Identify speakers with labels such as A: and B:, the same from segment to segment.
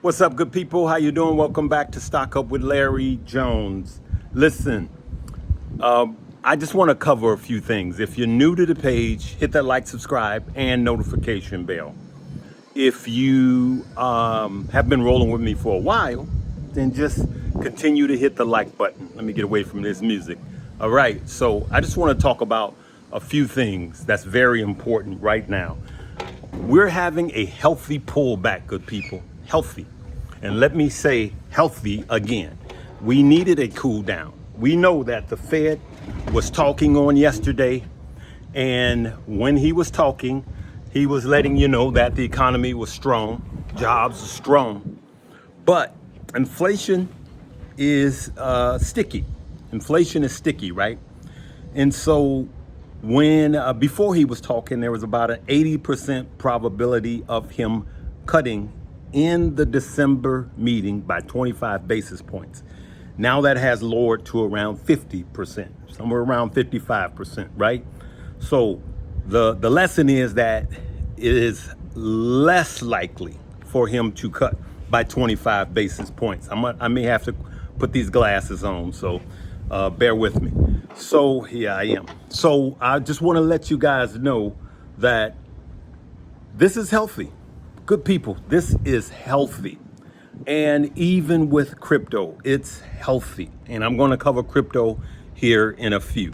A: What's up, good people? How you doing? Welcome back to Stock Up with Larry Jones. Listen, I just want to cover a few things. If you're new to the page, hit that like, subscribe, and notification bell. If you have been rolling with me for a while, then just continue to hit the like button. Let me get away from this music. All right, so I just want to talk about a few things that's very important right now. We're having a healthy pullback, good people. Healthy. And let me say healthy again. We needed a cool down. We know that the Fed was talking on yesterday, and when he was talking, he was letting you know that the economy was strong, jobs are strong, but inflation is sticky. Inflation is sticky, right? And so when before he was talking, there was about an 80% probability of him cutting in the December meeting by 25 basis points. Now that has lowered to around 50%, somewhere around 55%, right? So the lesson is that it is less likely for him to cut by 25 basis points. I may have to put these glasses on, so bear with me. So here I am. So I just want to let you guys know that this is healthy. Good people, this is healthy. And even with crypto, it's healthy. And I'm going to cover crypto here in a few.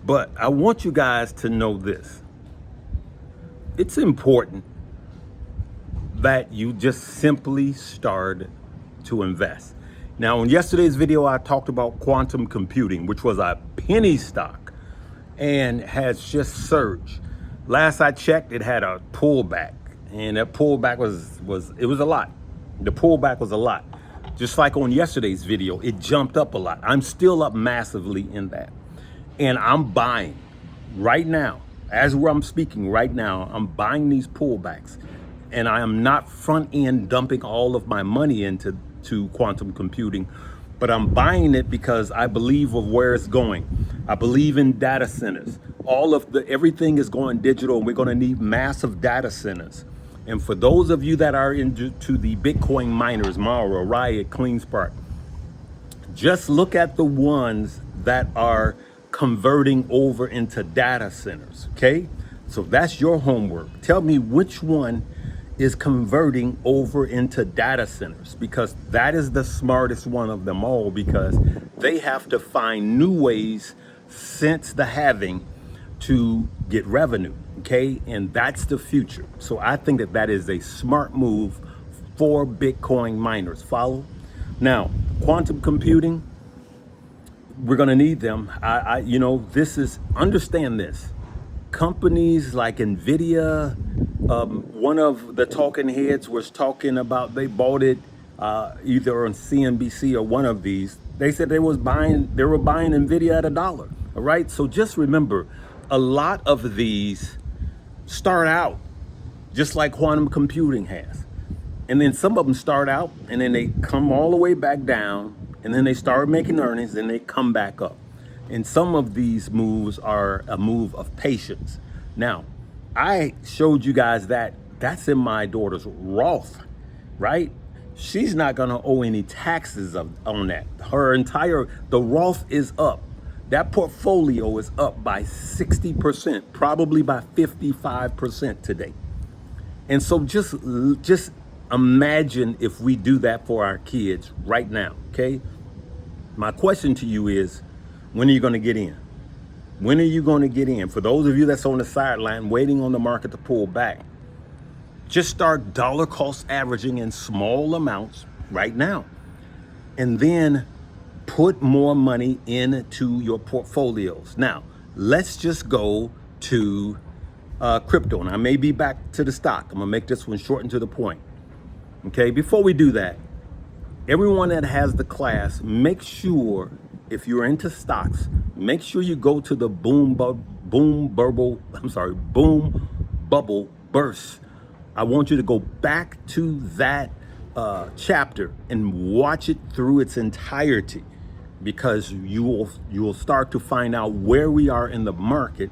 A: But I want you guys to know this. It's important that you just simply start to invest. Now, in yesterday's video, I talked about quantum computing, which was a penny stock and has just surged. Last I checked, it had a pullback. And that pullback was a lot. The pullback was a lot. Just like on yesterday's video, it jumped up a lot. I'm still up massively in that. And I'm buying right now, as I'm speaking right now, I'm buying these pullbacks. And I am not front end dumping all of my money into quantum computing, but I'm buying it because I believe of where it's going. I believe in data centers. Everything is going digital, and we're going to need massive data centers. And for those of you that are into the Bitcoin miners, Mara, Riot, CleanSpark, just look at the ones that are converting over into data centers, okay? So that's your homework. Tell me which one is converting over into data centers, because that is the smartest one of them all, because they have to find new ways since the halving to get revenue, okay? And that's the future. So I think that is a smart move for Bitcoin miners. Follow? Now, quantum computing, we're gonna need them. Understand this. Companies like NVIDIA, one of the talking heads was talking about they bought it either on CNBC or one of these. They said they were buying NVIDIA at $1. All right, so just remember, a lot of these start out just like quantum computing has. And then some of them start out and then they come all the way back down, and then they start making earnings and they come back up. And some of these moves are a move of patience. Now, I showed you guys that's in my daughter's Roth, right? She's not gonna owe any taxes on that. The Roth is up. That portfolio is up by 60%, probably by 55% today. And so just imagine if we do that for our kids right now, okay? My question to you is, when are you gonna get in? When are you gonna get in? For those of you that's on the sideline waiting on the market to pull back, just start dollar cost averaging in small amounts right now. And then put more money into your portfolios. Now, let's just go to crypto. And I may be back to the stock. I'm gonna make this one short and to the point. Okay, before we do that, everyone that has the class, make sure, if you're into stocks, make sure you go to the boom bubble burst. I want you to go back to that chapter and watch it through its entirety, because you will start to find out where we are in the market,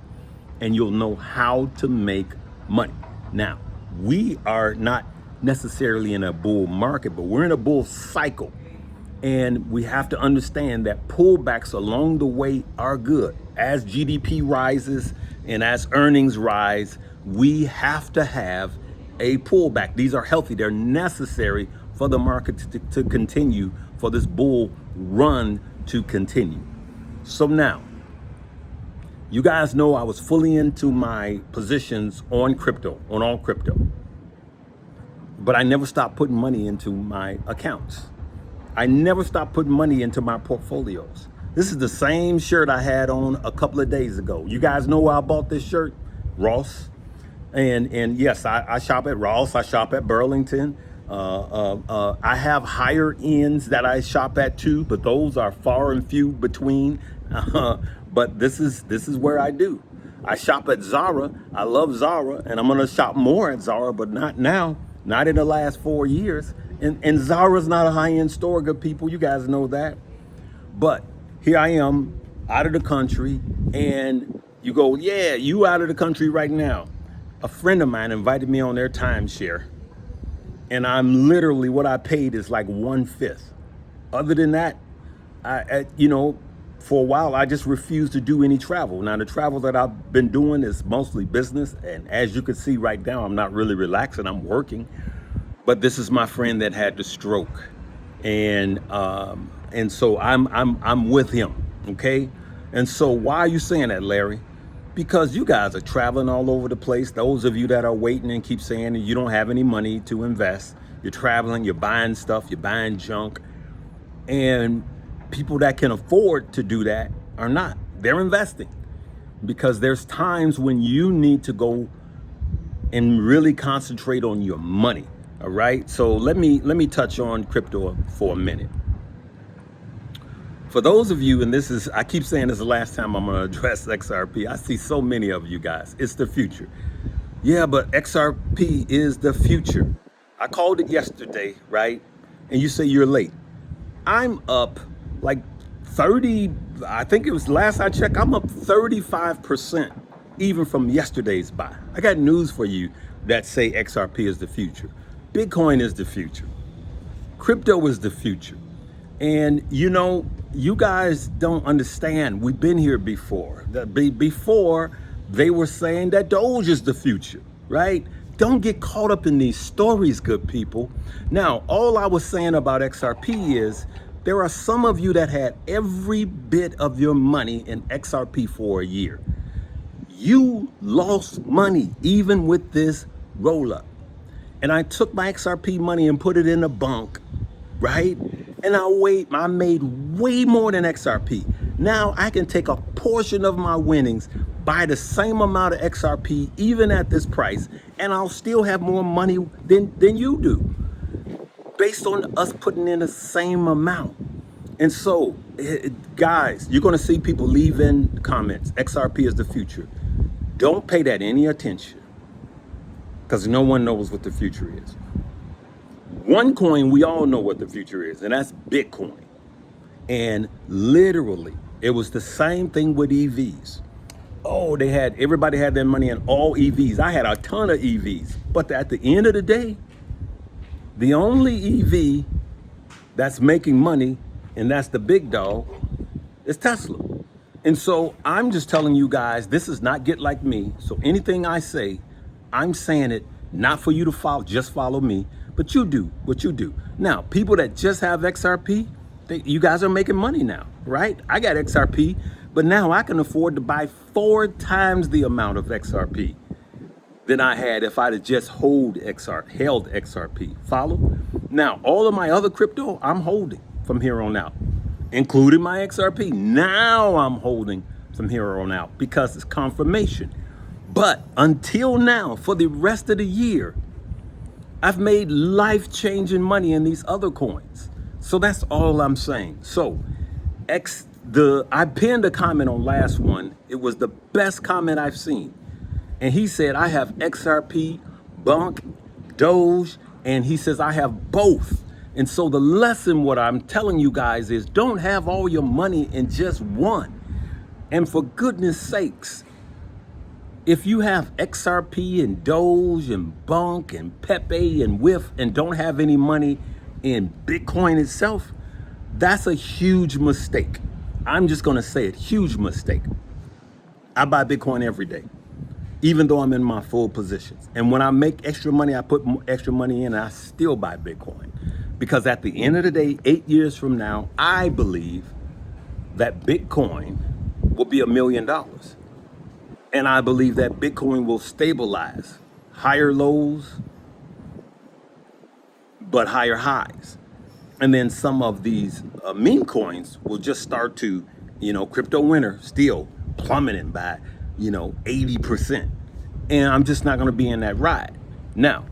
A: and you'll know how to make money. Now, we are not necessarily in a bull market, but we're in a bull cycle. And we have to understand that pullbacks along the way are good. As GDP rises and as earnings rise, we have to have a pullback. These are healthy. They're necessary for the market to continue, for this bull run to continue. So now, you guys know I was fully into my positions on crypto, on all crypto. But I never stopped putting money into my accounts. I never stopped putting money into my portfolios. This is the same shirt I had on a couple of days ago. You guys know where I bought this shirt? Ross. And yes, I shop at Ross. I shop at Burlington. I have higher ends that I shop at too, but those are far and few between. But this is where I do. I shop at Zara. I love Zara, and I'm gonna shop more at Zara, but not now. Not in the last 4 years. And Zara's not a high-end store, good people. You guys know that. But here I am, out of the country, and you go, yeah, you out of the country right now. A friend of mine invited me on their timeshare, and I'm literally, what I paid is like 1/5. Other than that, for a while, I just refused to do any travel. Now, the travel that I've been doing is mostly business, and as you can see right now, I'm not really relaxing, I'm working. But this is my friend that had the stroke, and so I'm with him, okay? And so why are you saying that, Larry? Because you guys are traveling all over the place. Those of you that are waiting and keep saying that you don't have any money to invest, you're traveling, you're buying stuff, you're buying junk, and people that can afford to do that are not. They're investing, because there's times when you need to go and really concentrate on your money. All right, so let me touch on crypto for a minute. For those of you, and I keep saying this is the last time I'm gonna address XRP. I see so many of you guys. It's the future. Yeah, but XRP is the future. I called it yesterday, right? And you say you're late. I'm up like 30, I think it was last I checked, I'm up 35% even from yesterday's buy. I got news for you that say XRP is the future. Bitcoin is the future. Crypto is the future. And you guys don't understand. We've been here before. Before they were saying that Doge is the future, right? Don't get caught up in these stories, good people. Now, all I was saying about XRP is there are some of you that had every bit of your money in XRP for a year. You lost money even with this roll up. And I took my XRP money and put it in a bunk, right? And I made way more than XRP. Now I can take a portion of my winnings, buy the same amount of XRP, even at this price, and I'll still have more money than you do, based on us putting in the same amount. And so, guys, you're gonna see people leave in comments, XRP is the future. Don't pay that any attention, because no one knows what the future is. One coin, we all know what the future is, and that's Bitcoin. And literally, it was the same thing with EVs. Oh, everybody had their money in all EVs. I had a ton of EVs. But at the end of the day, the only EV that's making money, and that's the big dog, is Tesla. And so I'm just telling you guys, this is not Get Like Me. So anything I say, I'm saying it not for you to follow, just follow me, but you do what you do. Now, people that just have XRP, you guys are making money now, right? I got XRP, but now I can afford to buy 4 times the amount of XRP than I had if I'd have just held XRP. Follow? Now, all of my other crypto, I'm holding from here on out, including my XRP. Now I'm holding from here on out because it's confirmation. But until now, for the rest of the year, I've made life-changing money in these other coins. So that's all I'm saying. So I pinned a comment on last one. It was the best comment I've seen. And he said, I have XRP, Bunk, Doge, and he says, I have both. And so the lesson, what I'm telling you guys is, don't have all your money in just one. And for goodness sakes, If you have XRP and Doge and Bunk and Pepe and WIF and don't have any money in Bitcoin itself, that's a huge mistake. I'm just gonna say it, huge mistake. I buy Bitcoin every day, even though I'm in my full positions. And when I make extra money, I put extra money in and I still buy Bitcoin. Because at the end of the day, 8 years from now, I believe that Bitcoin will be $1 million. And I believe that Bitcoin will stabilize, higher lows, but higher highs. And then some of these meme coins will just start to, crypto winter still plummeting by, 80%. And I'm just not going to be in that ride. Now,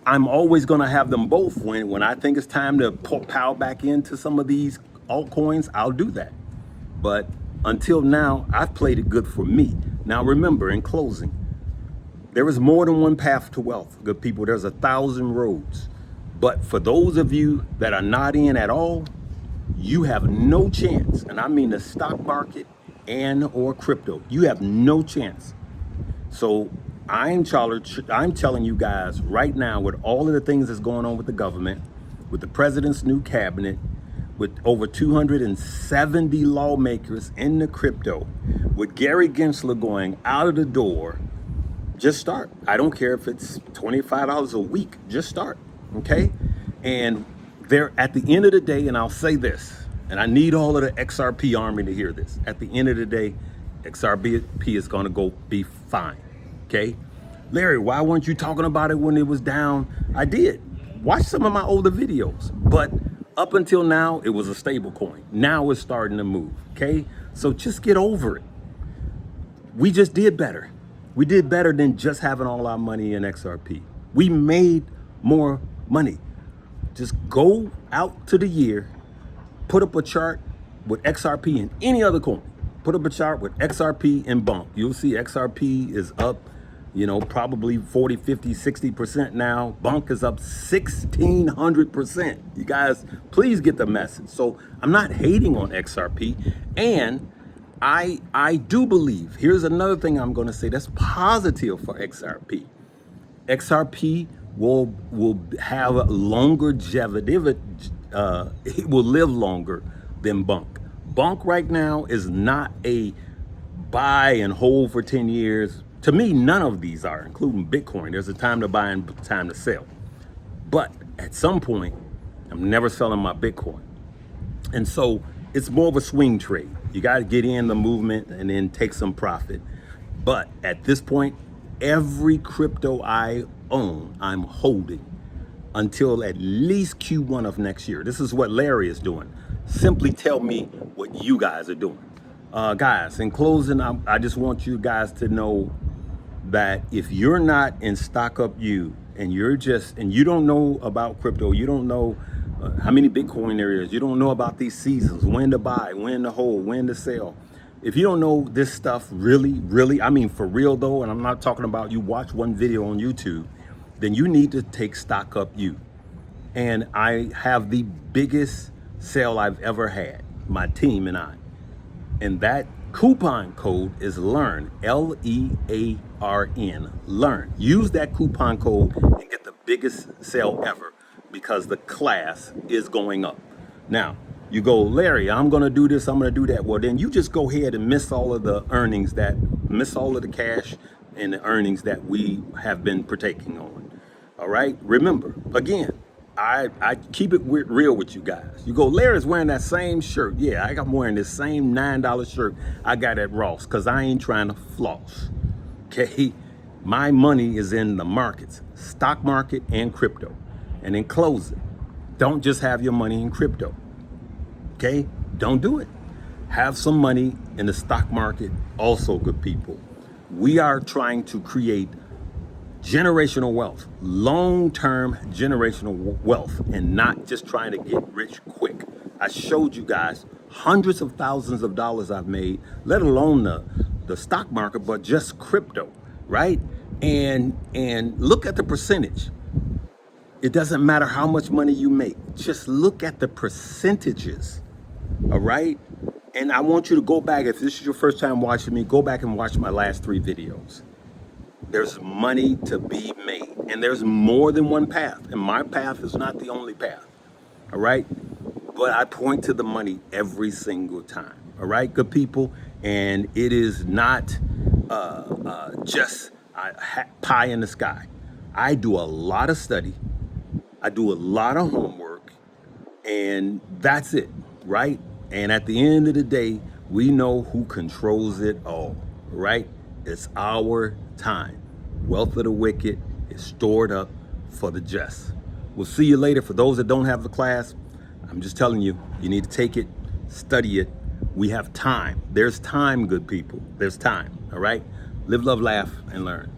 A: I'm always going to have them both. When I think it's time to power back into some of these altcoins, I'll do that. But until now, I've played it good for me. Now, remember, in closing, there is more than one path to wealth, good people. There's 1,000 roads. But for those of you that are not in at all, you have no chance. And I mean the stock market and or crypto. You have no chance. So I'm telling you guys right now, with all of the things that's going on with the government, with the president's new cabinet, with over 270 lawmakers in the crypto, with Gary Gensler going out of the door, just start. I don't care if it's $25 a week, just start, okay? And there, at the end of the day, and I'll say this, and I need all of the XRP army to hear this. At the end of the day, XRP is gonna go be fine, okay? Larry, why weren't you talking about it when it was down? I did. Watch some of my older videos, but up until now, it was a stable coin. Now it's starting to move, okay? So just get over it. We just did better. We did better than just having all our money in XRP. We made more money. Just go out to the year, put up a chart with XRP and any other coin. Put up a chart with XRP and Bunk. You'll see XRP is up, probably 40, 50, 60% now. Bunk is up 1,600%. You guys, please get the message. So I'm not hating on XRP. And I do believe, here's another thing I'm going to say that's positive for XRP. XRP will have longevity. It will live longer than Bunk. Bunk right now is not a buy and hold for 10 years. To me, none of these are, including Bitcoin. There's a time to buy and time to sell. But at some point, I'm never selling my Bitcoin. And so it's more of a swing trade. You got to get in the movement and then take some profit. But at this point, every crypto I own, I'm holding until at least Q1 of next year. This is what Larry is doing. Simply tell me what you guys are doing. Guys, in closing, I just want you guys to know that if you're not in Stock Up You and you don't know about crypto, you don't know how many Bitcoin there is, you don't know about these seasons, when to buy, when to hold, when to sell. If you don't know this stuff really, I mean for real though, and I'm not talking about you watch one video on YouTube, then you need to take Stock Up You. And I have the biggest sale I've ever had, my team and I. And that coupon code is LEARN, LEARN, LEARN. Use that coupon code and get the biggest sale ever because the class is going up. Now, you go, Larry, I'm gonna do this, I'm gonna do that. Well, then you just go ahead and miss all of the cash and the earnings that we have been partaking on. All right, remember, again, I keep it real with you guys. You go, Larry's wearing that same shirt. Yeah, I'm wearing this same $9 shirt I got at Ross because I ain't trying to floss. Okay, my money is in the markets, stock market and crypto. And in closing, don't just have your money in crypto. Okay, don't do it. Have some money in the stock market also, good people. We are trying to create generational wealth, long-term generational wealth, and not just trying to get rich quick. I showed you guys hundreds of thousands of dollars I've made, let alone the stock market, but just crypto, right? And look at the percentage. It doesn't matter how much money you make. Just look at the percentages, all right? And I want you to go back, if this is your first time watching me, go back and watch my last 3 videos. There's money to be made, and there's more than one path, and my path is not the only path, all right? But I point to the money every single time, all right, good people? And it is not just pie in the sky. I do a lot of study, I do a lot of homework, and that's it, right? And at the end of the day, we know who controls it all, right? It's our time. Wealth of the wicked is stored up for the just. We'll see you later. For those that don't have the class, I'm just telling you, you need to take it, study it. We have time. There's time, good people. There's time, all right? Live, love, laugh, and learn.